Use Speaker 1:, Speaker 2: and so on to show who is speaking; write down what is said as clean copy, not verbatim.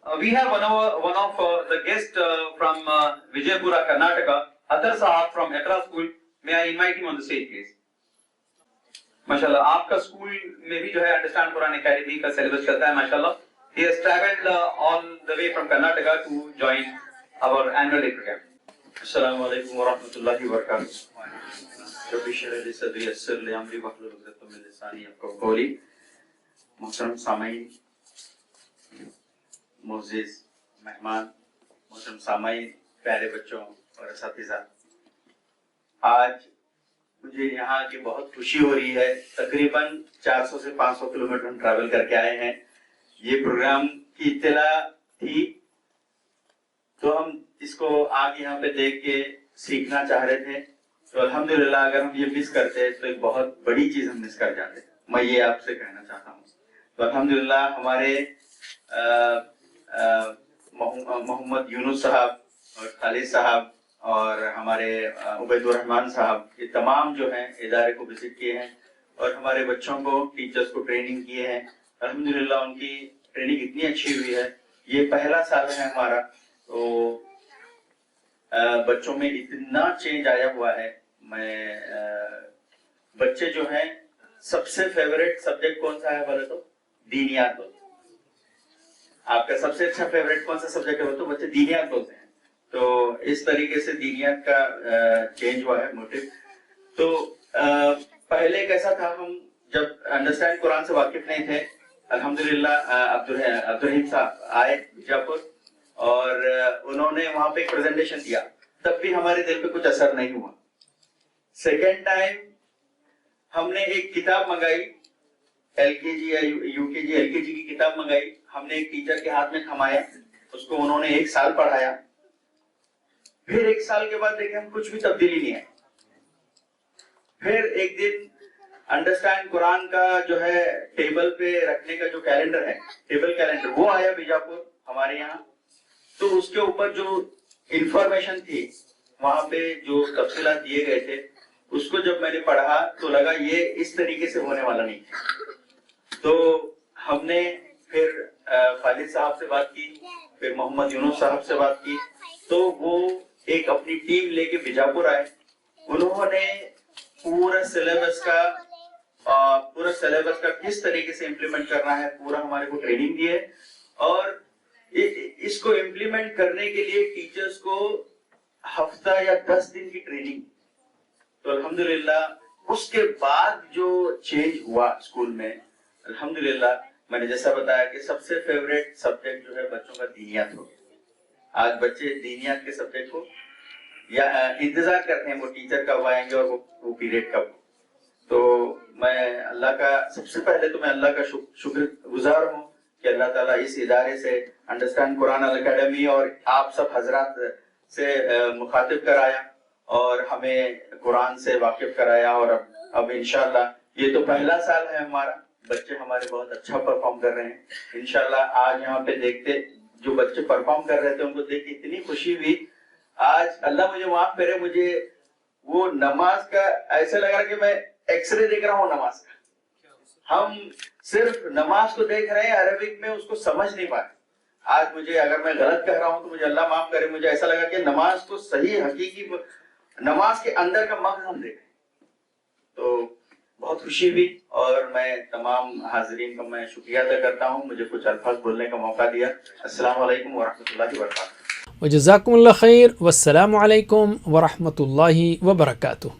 Speaker 1: We have one of the guest from Vijaypura, Karnataka, Athar Sahab from Etra School. May I invite him on the stage, please? माशाल्लाह आपका school में भी जो है understand Quran academy का syllabus चलता है माशाल्लाह. He has traveled all the way from Karnataka to join our annual day program.
Speaker 2: Assalamu alaikum wa rahmatullahi wa barakatuh. Rabbi shrah li sadri yassir li amri wahlul 'uqdatam min lisani yafqahu qawli. Muhtaram सामाईन, मोअज़्ज़िज़ मेहमान, मुहतरम सामाईन, प्यारे बच्चों और असातिज़ा, आज मुझे यहाँ की बहुत खुशी हो रही है. तकरीबन 400 से 500 किलोमीटर हम ट्रैवल करके आए हैं. ये प्रोग्राम की इत्तला थी तो हम इसको आगे यहाँ पे देख के सीखना चाह रहे थे. तो अल्हम्दुलिल्लाह अगर हम ये मिस करते तो एक बहुत बड़ी चीज हम मिस कर जाते. मैं ये आपसे कहना चाहता हूँ. तो अल्हम्दुलिल्लाह हमारे मोहम्मद यूनुस साहब और खालिद साहब और हमारे उबैदुर रहमान साहब, ये तमाम जो हैं इदारे को विजिट किए हैं और हमारे बच्चों को, टीचर्स को ट्रेनिंग किए हैं. अल्हम्दुलिल्लाह उनकी ट्रेनिंग इतनी अच्छी हुई है. ये पहला साल है हमारा, तो बच्चों में इतना चेंज आया हुआ है. बच्चे जो हैं, सबसे फेवरेट सब्जेक्ट कौन सा है बोले तो दीनियात बोलते हैं. आपका सबसे अच्छा फेवरेट कौन सा सब्जेक्ट है तो बच्चे दीनियात बोलते हैं. तो इस तरीके से दीनियात का चेंज हुआ है मोटिव. तो पहले कैसा था, हम जब अंडरस्टैंड कुरान से वाकिफ नहीं थे, अल्हम्दुलिल्लाह अब्दुल साहब आए बीजापुर और उन्होंने वहां पे एक प्रेजेंटेशन दिया. तब भी हमारे दिल पे कुछ असर नहीं हुआ. सेकेंड टाइम हमने एक किताब मंगाई, एलकेजी या यूकेजी एलकेजी की किताब मंगाई. हमने एक टीचर के हाथ में थमाया, उसको उन्होंने 1 साल पढ़ाया. फिर 1 साल के बाद देखे हम कुछ भी तब्दीली नहीं है. फिर एक दिन अंडरस्टैंड कुरान का जो है टेबल पे रखने का जो कैलेंडर है, टेबल कैलेंडर, वो आया बीजापुर हमारे यहाँ. तो उसके ऊपर जो इंफॉर्मेशन थी, वहां पे जो तफसीलात दिए गए थे, उसको जब मैंने पढ़ा तो लगा ये इस तरीके से होने वाला नहीं. तो हमने फिर खालिद साहब से बात की, फिर मोहम्मद यूनुस साहब से बात की. तो वो एक अपनी टीम लेके बीजापुर आए. उन्होंने पूरा सिलेबस का किस तरीके से इम्प्लीमेंट करना है पूरा हमारे को ट्रेनिंग दी है. और इसको इम्प्लीमेंट करने के लिए टीचर्स को हफ्ता या 10 दिन की ट्रेनिंग. तो अल्हम्दुलिल्लाह उसके बाद जो चेंज हुआ स्कूल में, अल्हम्दुलिल्लाह मैंने जैसा बताया कि सबसे फेवरेट सब्जेक्ट जो है बच्चों का दीनियात हो. आज बच्चे दीनियात के सब्जेक्ट को या इंतजार करते हैं वो टीचर कब आएंगे और वो पीरियड कब. तो मैं अल्लाह का, सबसे पहले तो मैं अल्लाह का शुक्रगुजार हूँ कि अल्लाह ताला इस इदारे से अंडरस्टैंड कुरान एकेडमी और आप सब हजरात से मुखातिब कराया और हमें कुरान से वाकिफ कराया. और अब इंशाल्लाह ये तो पहला साल है हमारा. बच्चे हमारे बहुत अच्छा परफॉर्म कर रहे हैं. इंशाल्लाह आज यहाँ पे देखते जो बच्चे परफॉर्म कर रहे थे उनको देख के इतनी खुशी हुई. आज अल्लाह मुझे माफ करे, मुझे वो नमाज का ऐसा लगा कि मैं एक्सरे देख रहा हूँ नमाज का. हम सिर्फ नमाज को देख रहे हैं, अरबिक में उसको समझ नहीं पाए. आज मुझे, अगर मैं गलत कह रहा हूँ तो मुझे अल्लाह माफ करे, मुझे ऐसा लगा कि नमाज को सही हकीकी नमाज के अंदर का मग्न हम देख. तो बहुत खुशी हुई और मैं तमाम हाजिरीन का मैं शुक्रिया अदा करता हूँ मुझे कुछ अल्फाज बोलने का मौका दिया. अस्सलाम वालेकुम व रहमतुल्लाहि व बरकातुहू.
Speaker 3: वजज़ाकुमुल्लाह खैर. वस्सलामु अलैकुम व रहमतुल्लाहि व बरकातुहू.